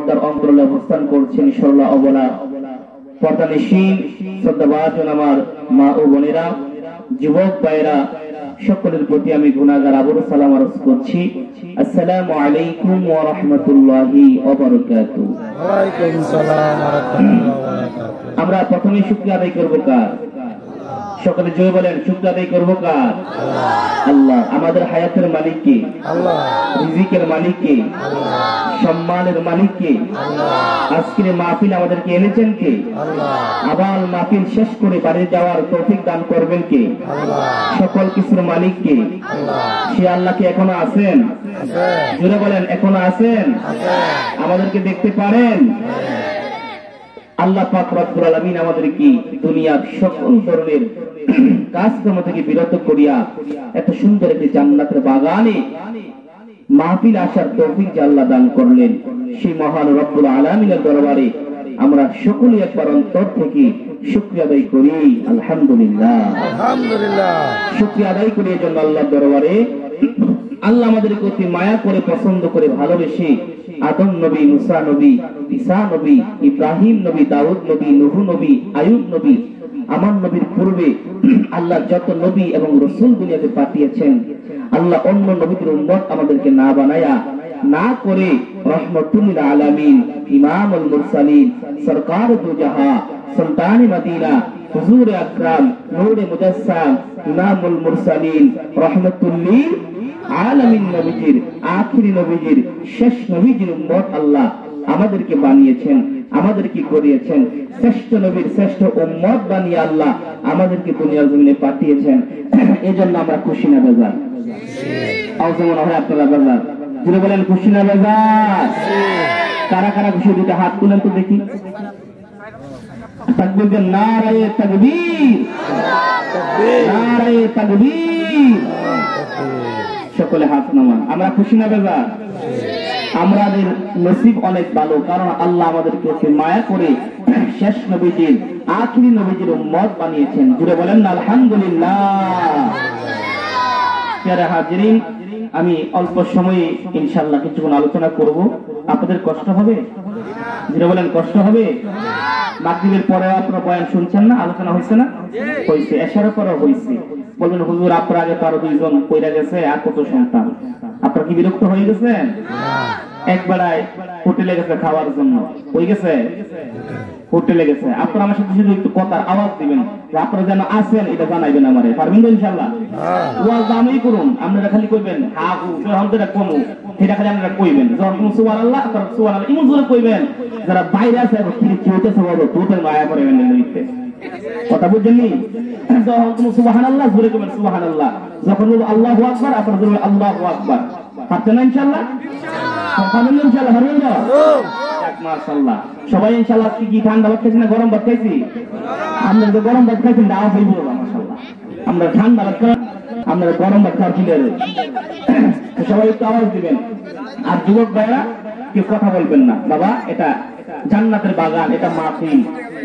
পর্দার অন্তরালে অবস্থান করছেন সরলা অবলা পর্দানিশীন শ্রদ্ধাভাজন আমার মা ও বোনেরা, যুবক ভাইরা, সকলের প্রতি আমি গুনাহগার আবুর সালাম আরজ করছি। আসসালামু আলাইকুম ওয়া রাহমাতুল্লাহি ওয়া বারাকাতুহু। ওয়া আলাইকুম আসসালাম ওয়া রাহমাতুল্লাহি ওয়া বারাকাতুহু। আমরা প্রথমে শুকরিয়া আদায় করব কার? সকলে জয় বলেন, শুকরিয়া আদায় করব কার? আল্লাহ। আমাদের হায়াতের মালিক কে? আল্লাহ। রিজিকের মালিক কে? আল্লাহ। সম্মানের মালিক কে? আল্লাহ। আজকের মাহফিল আমাদেরকে এনেছেন কে? আল্লাহ। আবার মাহফিল শেষ করে বাড়ি যাওয়ার তৌফিক দান করবেন কে? আল্লাহ। সকল কিছুর মালিক কে? আল্লাহ। সে আল্লাহ কি এখনো আছেন? আছেন। জোরে বলেন, এখনো আছেন? আছেন। আমাদেরকে দেখতে পারেন? আল্লাহ পাক রব্বুল আলামিন আমাদেরকে দুনিয়ার সকল ধরনের কাজকর্ম থেকে বিরত করিয়া এত সুন্দর একটি জান্নাতের বাগানে মাহফিল আসার তৌফিক যে আল্লাহ দান করলেন, সেই মহান রব্বুল আলামিনের দরবারে আমরা সকলেই একবার অন্তর থেকে শুকরিয়া আদায় করি। আলহামদুলিল্লাহ, আলহামদুলিল্লাহ। শুকরিয়া আদায় করি এই জন্য আল্লাহর দরবারে, আল্লাহ আমাদেরকে অতি মায়া করে, পছন্দ করে, ভালোবেসে আদম নবী, মুসা নবী, ঈসা নবী, ইব্রাহিম নবী, দাউদ নবী, নূহ নবী, আইয়ুব নবী, আমার নবীর পূর্বে আল্লাহ যত নবী এবং রাসূল দুনিয়াতে পাঠিয়েছেন, আল্লাহ অন্য নবীদের উম্মত আমাদেরকে না বানায়া, না করে রহমাতুল লিল আলামিন, ইমামুল মুরসালিন, সরকার দু জাহাঁ, সুলতান মদিনা, হুজুর আকরাম, নূরে মুজাসসাম, ইমামুল মুরসালিন, রহমাতুল লিল আলামিন নবীজির, আখিরি নবীজির, শেষ নবীজির উম্মত আল্লাহ আমাদেরকে বানিয়েছেন, আমাদেরকে করিয়েছেন। শ্রেষ্ঠ নবীর শ্রেষ্ঠ উম্মত বানিয়ে আল্লাহ আমাদেরকে দুনিয়ার জমিনে পাঠিয়েছেন। এজন্য আমরা খুশি না বেজার? মনে হয় আপনারা বেজার? যিনি বলেন খুশি না বেজার? কারা কারা খুশি? দুটো হাত তুলেন তো দেখি। তাকবীর, নারায়ে তাকবীর, নারায়ে তাকবীর। সকলে হাত নামান। আমরা খুশি না বেজার? আমাদের নসিব অনেক ভালো, কারণ আল্লাহ আমাদেরকে মায়া করে শেষ নবীজির, আখিরি নবীজির উম্মত বানিয়েছেন। জুড়ে বলেন না আলহামদুলিল্লাহ। প্রিয় হাজিরিন, আমি অল্প সময়ে ইনশাআল্লাহ কিছুক্ষণ আলোচনা করব। আপনাদের কষ্ট হবে? জুড়ে বলেন, কষ্ট হবে? মাগরিবের পরে আপনারা বয়ান শুনছেন না? আলোচনা হয়েছে না? হয়েছে। এশারের পরেও হয়েছে। বলবেন হুজুর আপনার আগে তো আরো দুইজন কইরা গেছে, আর কত সন্তান। আপনারা কি বিরক্ত হয়ে গেছেন? একবারাই হোটেলে গেছে খাওয়ার জন্য, হয়ে গেছে হোটেলে গেছে। আপনারা আমার সাথে শুধু একটু কথার আওয়াজ দিবেন যে আপনারা যেন আছেন, এটা জানাইবেন আমারে। পারবেন তো ইনশাআল্লাহ? ওয়াজ দামই করুন, আপনারা খালি কইবেন হা হু, যখন যেটা কমু সেটা খালি আপনারা কইবেন। যখন কোন সুবহানাল্লাহ, আপনারা সুবহানাল্লাহ ইমন জোরে কইবেন। যারা বাইরে আছে কি হইতেছে বলো, তোদের মায়া করবেন না নিতে। কথা বুঝছেননি? যখন কোন সুবহানাল্লাহ জোরে কইবেন সুবহানাল্লাহ, যখন বলবো আল্লাহু আকবার আপনারা বলবেন আল্লাহু আকবার। পারছেন না ইনশাআল্লাহ? পারবেন ইনশাআল্লাহ? পারবেন না? মাশাআল্লাহ। সবাই ইনশাআল্লাহ কি ঠান্ডা ভাত খাইছেন না গরম ভাত খাইছি? আমরা তো গরম ভাত খাইছেন, দাওয়া হইব মাশাআল্লাহ। আমরা ঠান্ডা ভাত খাই, আমরা গরম ভাত খাওয়ার খিদে রয়েছে। সবাই একটু আওয়াজ দিবেন। আর যুবক ভাইরা কেউ কথা বলবেন না। বাবা, এটা জান্নাতের বাগান, এটা মাহফিল।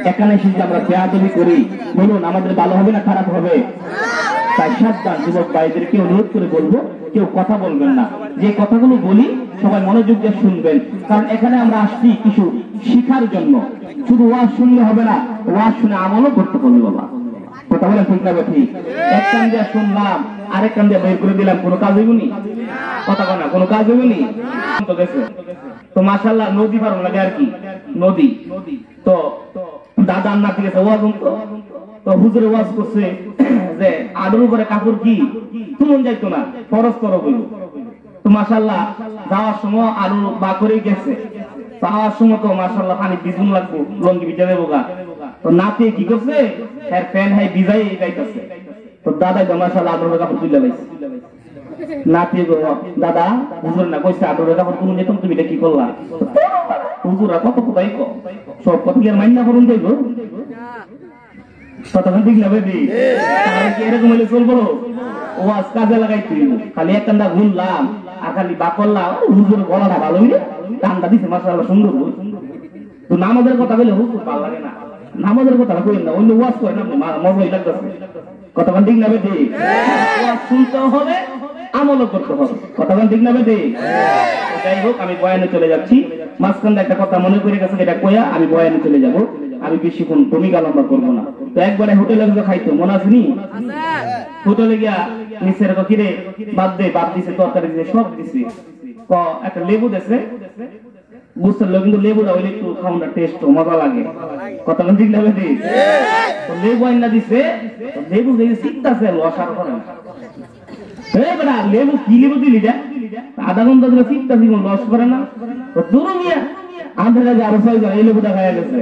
এখানে এসে আমরা বেয়াদবি করি, বলুন আমাদের ভালো হবে না খারাপ হবে? তাই সাবধান। যুবক ভাইদেরকে অনুরোধ করে বলবো, কেউ কথা বলবেন না। যে কথাগুলো বলি সবাই মনোযোগ দিয়ে শুনবেন, কারণ এখানে আমরা আসছি কিছু শিখার জন্য। শুধু ওয়াজ শুনলে হবে না, ওয়াজ শুনে আমলও করতে হবে। বাবা, কথা বলেন ঠিক না? ঠিক। এক কান দিয়ে শুনলাম, আরেক কান দিয়ে বের করে দিলাম, কোনো কাজ হইবনি? কথা বলে না, কোনো কাজ হইবনি। তো গেছে তো মাশাআল্লাহ, নদী পার লাগে আর কি, নদী। তো দাদা না ঠিক আছে, ওয়াজ তো হুজুরে ওয়াজ করছে যে আডুর উপরে কাপড় কি তুমন যাইতো না, ফরজ করো বইল। তো মাশাআল্লাহ যাওয়ার সময় আলু বা করে গেছে, যাওয়ার সময় তো মাশাআল্লাহ পানি ভিজুন লাগবো, লঙ্গি ভিজা দেবো গা। তো নাতে কি করছে, এর ফ্যান হাই ভিজাই যাইতেছে। তো দাদাই তো মাশাআল্লাহ আডুর কাপড় তুলে লাইছে। নাতে দাদা হুজুর না কইছে আডুর কাপড় তুলে যেতাম, তুমি এটা কি করলা? হুজুরা কত কোথায় সব কথা কি আর মাইন্না করুন যাইব? কতক্ষণ ঠিক না বেবি? এরকম হলে চলবো? ওয়াজ কাজে লাগাই তুই খালি এক কান্দা ঘুরলাম আর খালি বা করলাম, হুজুর গলাটা ভালো হইলে কান্দা দিছে মাশাআল্লাহ সুন্দর। তো নামাজের কথা বলে হুজুর ভালো লাগে না, নামাজের কথা কইেন না, অন্য ওয়াজ করেন আপনি, মজাই লাগতেছে। কতক্ষণ ঠিক না বেবি? ওয়াজ শুনতে হবে, আমলও করতে হবে। কতক্ষণ ঠিক না বেবি? যাই হোক, আমি বয়ানে চলে যাচ্ছি। মাঝখানে একটা কথা মনে করে গেছে, এটা কয়া আমি বয়ানে চলে যাব। আমি বেশিক্ষণ ভূমিকা লম্বা করবো না। তো একবারে হোটেলে খাইতো মনে আছে নি? হোটেলে গিয়া নিচের কিরে বাদ দে, বাদ দিছে, তরকারি দিছে, সব দিছে, একটা লেবু দিছে, বুঝতে পারলো, কিন্তু লেবুটা হইলে একটু খাওয়াটা টেস্ট মজা লাগে। কথা ঠিক না বেটি? লেবু আইনা দিছে, লেবু দেখে শিখতেছে লসার করে লেবু কি লেবু দিলি আধা ঘন্টা ধরে শিখতেছি, লস করে না দূর মিয়া। আমাদের কাছে আরো 6 জন এই লেবুটা খাওয়া গেছে।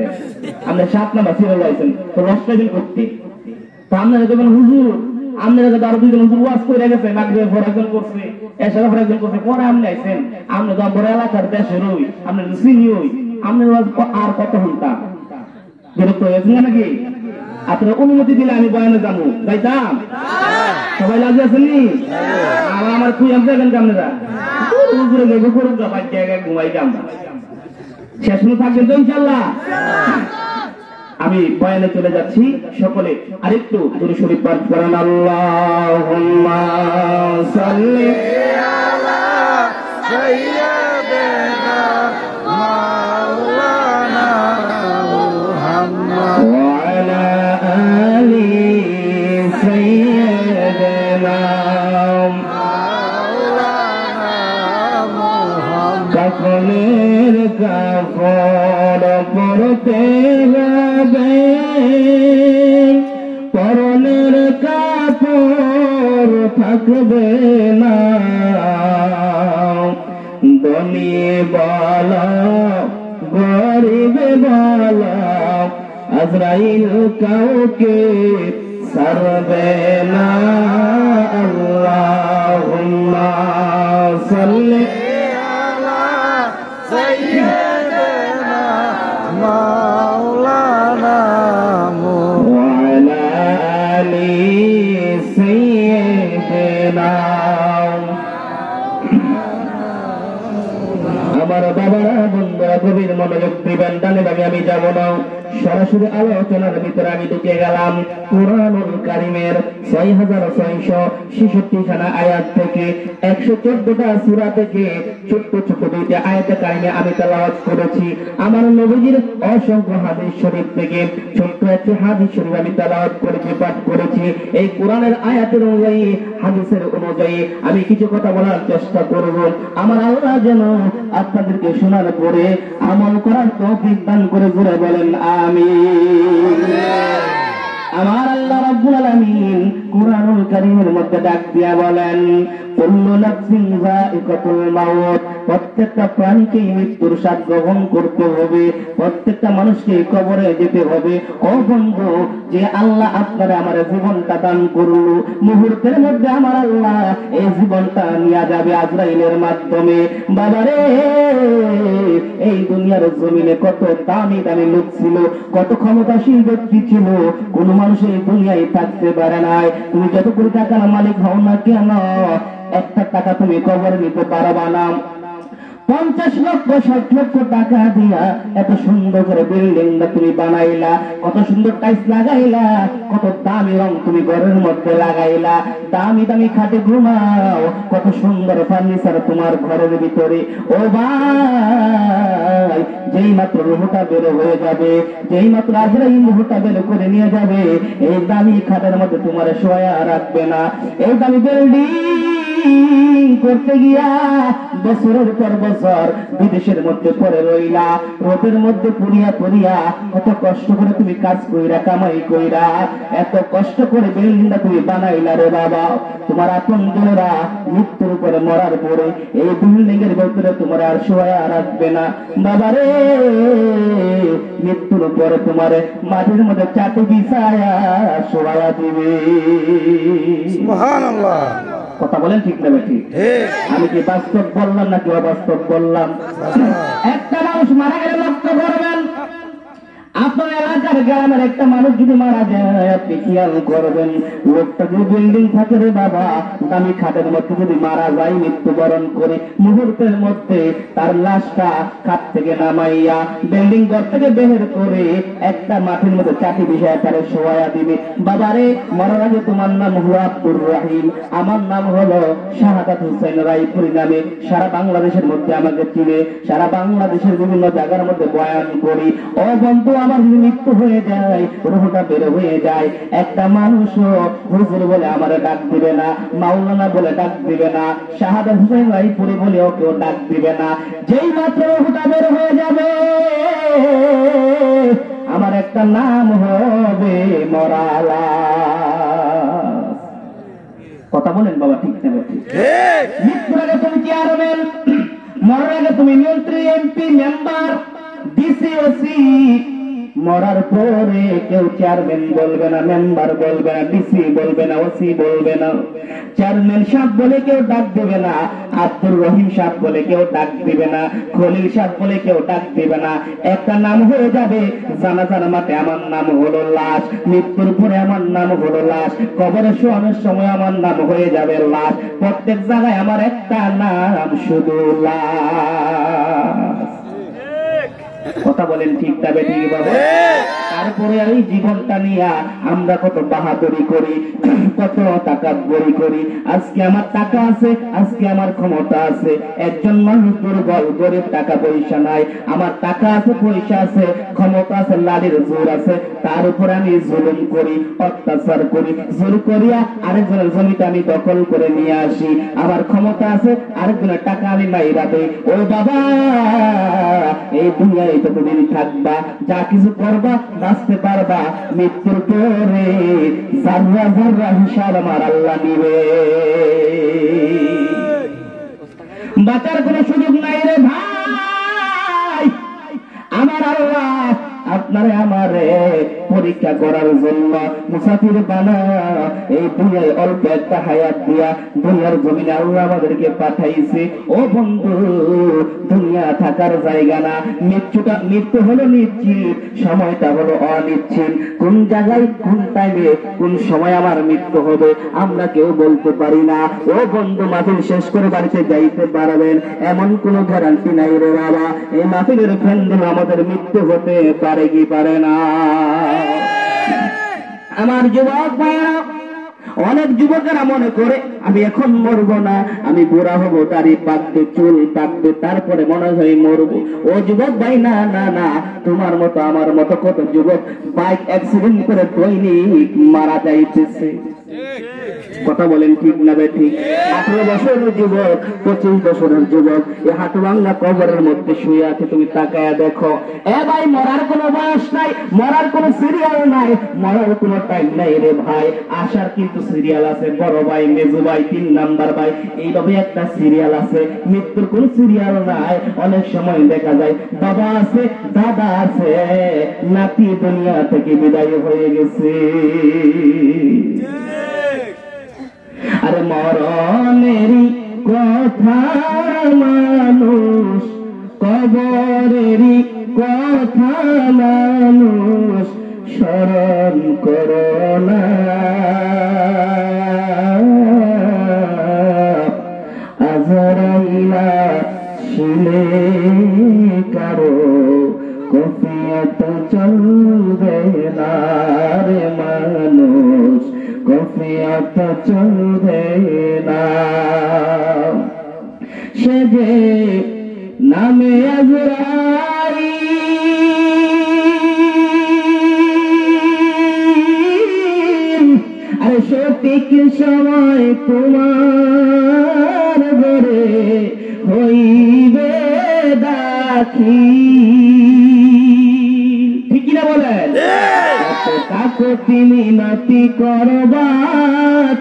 আমরা 7 নাম্বার সিরিয়াল আইছেন তো লসটা দিন করতে। তো আপনারা দেখবেন হুজুর, আপনারা কাছে আরো 2 জন হুজুর ওয়াজ করে গেছে, মাগরিবের পর একজন করছে, এশার পর একজন করছে, পরে আপনি আইছেন। আপনি তো বড় এলাকার দেশের হই, আপনি তো চিনি হই, আপনার ওয়াজ আর কত ঘন্টা বিরক্ত হয়েছেন নাকি? আপনার অনুমতি দিলে আমি বয়ানে যাবো, যাইতাম। সবাই লাগে আছেন নি? আমার খুঁজ আসবে কেন আপনারা ঘুমাই আমরা শেষ থাকবেন তো ইনশাল্লাহ। আমি বয়ানে চলে যাচ্ছি, সকলে আরেকটু দুরূদ শরীফ পাঠ করেন। আল্লাহুম্মা সাল্লি আলা সাইয়্যিদিনা মাওলানা মুহাম্মদ ওয়া আলা আলি সাইয়্যিদিনা মাওলানা মুহাম্মদ। কাফনের কাফর পরতে হবে, পরনের কাপড় থাকবে না, ধনী বলা গরিব বলা আজরাইল কাউকে ছাড়বে না। আল্লাহুম্মা সাল্লি আলা সাইয়্যিদিনা মাওলানা ওয়া আলা আলি সাইয়্যিদিনা। আমার বাবারা বন্ধুরা গভীর মনোযোগ দিবেন, ডানে বামে আমি যাব না, সরাসরি আলোচনার ভিতরে আমি ঢুকে গেলাম। কুরআনুল কারীমের 6666 খানা আয়াত থেকে 114টা সূরা থেকে ছোট্ট ছোট্ট 2টা আয়াতে কারিমে আমি তেলাওয়াত করেছি। আমার নবীজির অসংখ্য হাদিস শরীফ থেকে ছোট্ট একটি হাদিস শরীফ আমি তেলাওয়াত করেছি, পাঠ করেছি। এই কোরআনের আয়াতের অনুযায়ী, হাদিসের অনুযায়ী আমি কিছু কথা বলার চেষ্টা করব। আমার আল্লাহ যেন আপনাদেরকে শোনার পরে আমল করার তৌফিক দান করে জোরে বলেন আমিন। আমার আল্লাহ রাব্বুল আলামিন কুরআনুল কারীমের মধ্যে ডাক দিয়া বলেন, কুল্লু নাফসিন যায়িকাতুল মাউত, প্রত্যেকটা প্রাণীকে মৃত্যুর স্বাদ গ্রহণ করতে হবে, প্রত্যেকটা মানুষকে কবরে যেতে হবে। ও বন্ধু, যে আল্লাহ আপনারে আমার জীবনটা দান করলো, মুহূর্তের মধ্যে আমার আল্লাহ এই জীবনটা নিয়ে যাবে আজরাইলের মাধ্যমে। বাবারে, এই দুনিয়ার জমিনে কত দামি দামি লোক ছিল, কত ক্ষমতাশীল ব্যক্তি ছিল, কোন মানুষ এই দুনিয়ায় থাকতে পারে নাই। তুমি যত কোটি টাকার মালিক হও না কেন, একটা টাকা তুমি কবর নিতে পারবা না। 50 লক্ষ 60 লক্ষ টাকা দিয়া এত সুন্দর করে বিল্ডিংটা তুমি বানাইলা, কত সুন্দর টাইলস লাগাইলা, কত দামি রং তুমি ঘরের মধ্যে লাগাইলা, দামি দামি খাটে ঘুমাও, কত সুন্দর ফার্নিচার তোমার ঘরের ভিতরে। ও ভাই, যেই মাত্র রুহটা বের হয়ে যাবে, যেই মাত্র আজরাইল রুহটা বের করে নিয়ে যাবে, এই দামি খাটের মধ্যে তোমার শোয়া রাখবে না। এই দামি বিল্ডিং করতে গিয়া বছরের পর বছর বিদেশের মধ্যে পড়ে রইলা, রোদের মধ্যে পুরিয়া পুরিয়া কত কষ্ট করে তুমি কাজ কইরা, কামাই কইরা, এত কষ্ট করে বিল্ডিংটা তুমি বানাইলা রে বাবা। তোমার আপনজনেরা মৃত্যুর উপরে মরার পরে এই বিল্ডিং এর ভিতরে তোমার আর শোয়া রাখবে না। বাবা রে, মৃত্যুর পরে তোমার মাটির মধ্যে চাটু বিছায়া শোয়া দিবে। সুবহানাল্লাহ। কথা বলেন ঠিক না ঠিক? আমি কি বাস্তব বললাম নাকি অবাস্তব বললাম? একটা মানুষ মারা গেলে লক্ষ্য করবেন, আপনার এলাকার গ্রামের একটা মানুষ যদি মারা যায় আপনি খেয়াল করবেন, লোকটা যদি বিল্ডিং থাকে রে বাবা, দামি খাটের মধ্যে যদি মারা যায়, মৃত্যুবরণ করে মুহূর্তের মধ্যে তার লাশটা খাট থেকে নামাইয়া বিল্ডিং ঘর থেকে বের করে একটা মাটির মধ্যে চাটি বিষয় তারে শোয়া দিবে। বাবারে, মরার আগে তোমার নাম হলো আব্দুর রহিম, আমার নাম হলো শাহাদাত হোসেন রায়পুরি নামে সারা বাংলাদেশের মধ্যে আমাকে চিনে, সারা বাংলাদেশের বিভিন্ন জায়গার মধ্যে বয়ান করি। ও বন্ধু, আমার যদি মৃত্যু হয়ে যায়, রুহটা বের হয়ে যায়, একটা মানুষও হুজুর বলে আমার ডাক দিবে না, মাওলানা বলে ডাক দিবে না, শাহাদাত হোসেন রায়পুরি বলেও কেউ ডাক দিবে না। যেই মাত্র রুহটা বের হয়ে যাবে, আমার একটা নাম হবে মরালা। কথা বলেন বাবা, ঠিক না? ঠিক। মৃত্যুর আগে তুমি চেয়ারম্যান, মরার আগে তুমি মন্ত্রী, এমপি, মেম্বার, ডিসি, ওসি। মরার পরে কেউ চেয়ারম্যান বলবে না, মেম্বার বলবে না, ডিসি বলবে না, ওসি বলবে না, চেয়ারম্যান সাহেব বলে কেউ ডাক দিবে না, আব্দুর রহিম সাহেব বলে কেউ ডাক দিবে না, খলিল সাহেব বলে কেউ ডাক দিবে না। একটা নাম হয়ে যাবে জানাজার মাঠে, আমার নাম হলো লাশ। মৃত্যুর পরে আমার নাম হলো লাশ। কবরে শোয়ানোর সময় আমার নাম হয়ে যাবে লাশ। প্রত্যেক জায়গায় আমার একটা নাম শুধু লাশ। কথা বলেন ঠিক তবে ঠিক বাবা? তারপরে এই জীবনটা নিয়ে আমরা কত বাহাদুরি করি, কত তাকাব্বুরি করি। আজকে আমার টাকা আছে, আজকে আমার ক্ষমতা আছে, একজন মানুষ দুর্বল গরিব, টাকা পয়সা নাই। আমার টাকা আছে, পয়সা আছে, ক্ষমতা আছে, লাড়ির জোর আছে, তার উপরে আমি জুলুম করি, অত্যাচার করি, জোর করিয়া আরেকজনের জমিটা আমি দখল করে নিয়ে আসি। আমার ক্ষমতা আছে, আরেকজনের টাকা আমি মাইরা দেই। ও বাবা, এই দুনিয়ায় যতদিন থাকবা, যা কিছু করবা, বাঁচতে পারবা, মৃত্যুর পরে জাররা জাররা হিসাব আমার আল্লাহ নিবে। বাঁচার কোনো সুযোগ নাই রে ভাই। আমার আল্লাহ আপনারে আমারে পরীক্ষা করার জন্য মুসাফির বানা এই দুনিয়ায় অল্প একটা হায়াত দিয়া দুনিয়ার জমিনে আল্লাহ আমাদেরকে পাঠাইছে। ও বন্ধু, দুনিয়া থাকার জায়গা না। মৃত্যু হলো নিশ্চিত, সময়টা হলো অনিশ্চিত। কোন জায়গায়, কোন টাইমে, কোন সময় আমার মৃত্যু হবে আমরা কেউ বলতে পারি না। ও বন্ধু, মাহফিল শেষ করে বাড়িতে যাইতে পারবেন এমন কোন গ্যারান্টি নাই রে বাবা। এই মাহফিলের ফ্যান্ডেল আমাদের মৃত্যু হতে পারে কি পারে না? আমার যুবক ভাইরা, অনেক যুবকেরা মনে করে আমি এখন মরবো না, আমি বুড়া হবো, দাড়ি পাকবে, চুল পাকবে, তারপরে মনে হয় মরবো। ও যুবক ভাই, না না না, তোমার মতো আমার মতো কত যুবক বাইক অ্যাক্সিডেন্ট করে দৈনিক মারা যাইতেছে। কথা বলেন ঠিক না বে ঠিক? 18 বছরের যুবক, 25 বছরের যুবক এই হাটুভাঙ্গা কবরের মধ্যে শুয়ে আছে। তুমি তাকায়া দেখো। এ ভাই, মরার কোনো বয়স নাই, মরার কোনো সিরিয়াল নাই, মরার কোনো টাইম নাই রে ভাই। আসার কিন্তু সিরিয়াল আছে, বড় ভাই, মেজু ভাই, 3 নাম্বার ভাই, এইভাবে একটা সিরিয়াল আছে। মৃত্যুর কোন সিরিয়াল নাই। অনেক সময় দেখা যায় বাবা আছে, দাদা আছে, নাতি দুনিয়া থেকে বিদায় হয়ে গেছে। আরে মরণেরই কথা মানুষ, কবরেরই কথা মানুষ স্মরণ করো না। আজরাইল আসিলে কারো কফিয়ত চলবে না রে মানুষ, কফিয়ত চলবে না। সে যে নামে আজরাইল, আরে সঠিক সময় তোমার ঘরে হইবে দাখিল। ঠিক কিনা বলেন? কাকতি মিনতি করবা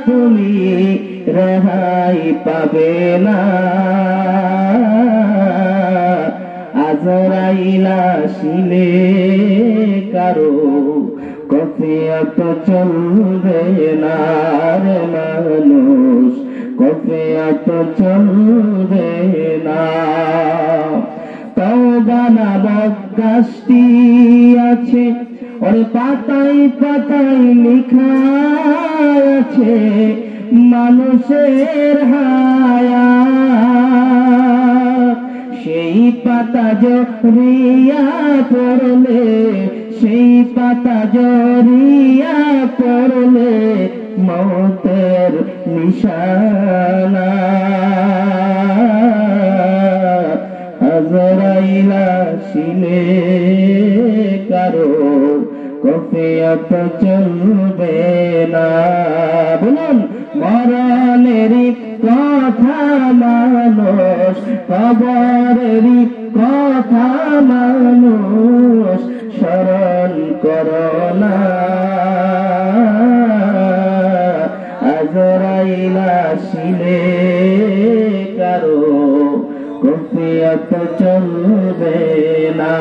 তুমি, রেহাই পাবে না। আজরাইল আসিলে কারো কফিয়ত চলবে না রে মানুষ, কফিয়ত চলবে না। তওবা নামক গাছটি আছে ওরে পাতায় পাতায় লেখা আছে মানুষের হায়াত, সেই পাতা জড়িয়া পড়লে, সেই পাতা জড়িয়া পড়লে মৌতের নিশানা। আজরাইল আসিলে কারো কফিয়ত চলবে না। বলুন মরণেরই কথা মানুষ, কবরেরই কথা মানুষ স্মরণ করো না। আজরাইল আসিলে কারো কফিয়ত চলবে না।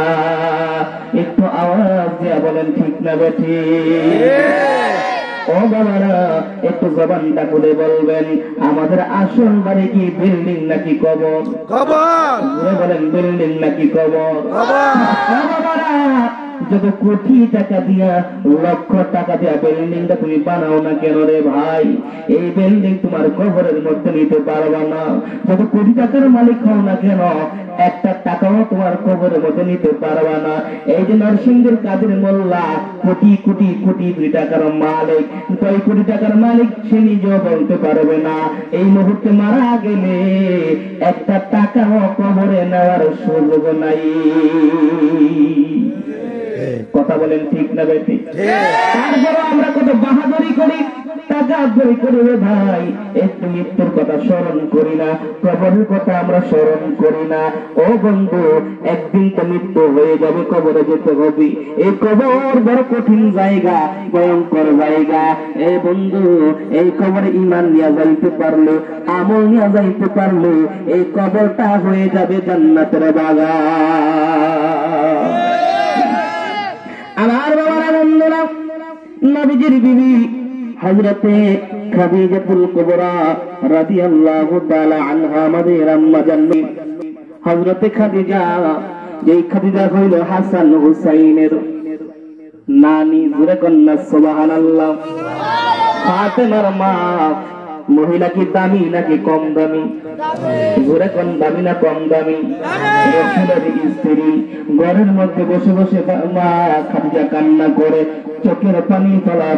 একটু আওয়াজ দিয়ে বলেন ঠিক না বেঠিক? ও বাবারা একটু জবানটা খুলে বলবেন, আমাদের আসল বাড়ি কি বিল্ডিং নাকি কবর? কবর। বলেন বিল্ডিং নাকি কবর? বাবারা যত কোটি টাকা দিয়া, লক্ষ টাকা দিয়া বিল্ডিংটা তুমি বানাও না কেন রে ভাই, এই বিল্ডিং তোমার কবরের মধ্যে নিতে পারবা না। যত কোটি টাকার মালিক হও না কেন, একটা টাকাও তোমার কবরের মধ্যে নিতে পারবা না। এই যে নরসিংহের কাদের মোল্লা কোটি কোটি কোটি টাকার মালিক, কয় কোটি টাকার মালিক সে নিজেও বলতে পারবে না। এই মুহূর্তে মারা গেলে একটা টাকাও কবরে নেওয়ার সুযোগ নাই। কথা বলেন ঠিক না বেঠিক? তারপরে আমরা কত বাহাদুরি করি, টাকা বই করি রে ভাই, একটু মৃত্যুর কথা স্মরণ করি না, কবরের কথা আমরা স্মরণ করি না। ও বন্ধু, একদিন তো মৃত্যু হয়ে যাবে, কবরে যেতে হবে। এই কবর বড় কঠিন জায়গা, ভয়ঙ্কর জায়গা। এই বন্ধু, এই কবরে ঈমান নিয়ে যাইতে পারলে, আমল নিয়ে যাইতে পারলে, এই কবরটা হয়ে যাবে জান্নাতের বাগান। আমার বাবারা বন্ধুরা, নবীজির বিবি হযরতে খাদিজাতুল কুবরা রাদিয়াল্লাহু তাআলা আনহা, আমাদের আম্মা জান্নাত হযরতে খাদিজা, যেই খাদিজা হইল হাসান হুসাইনের নানি। জোরে কন্যা সুবহানাল্লাহ। ফাতেমার মা। মহিলা কি দামি নাকি কম দামি? জোরে কোন দামি না কম দামি? রাসূলের স্ত্রী ঘরের মধ্যে বসে বসে মা খাদিজা কান্না করে, চোখের পানি ফলা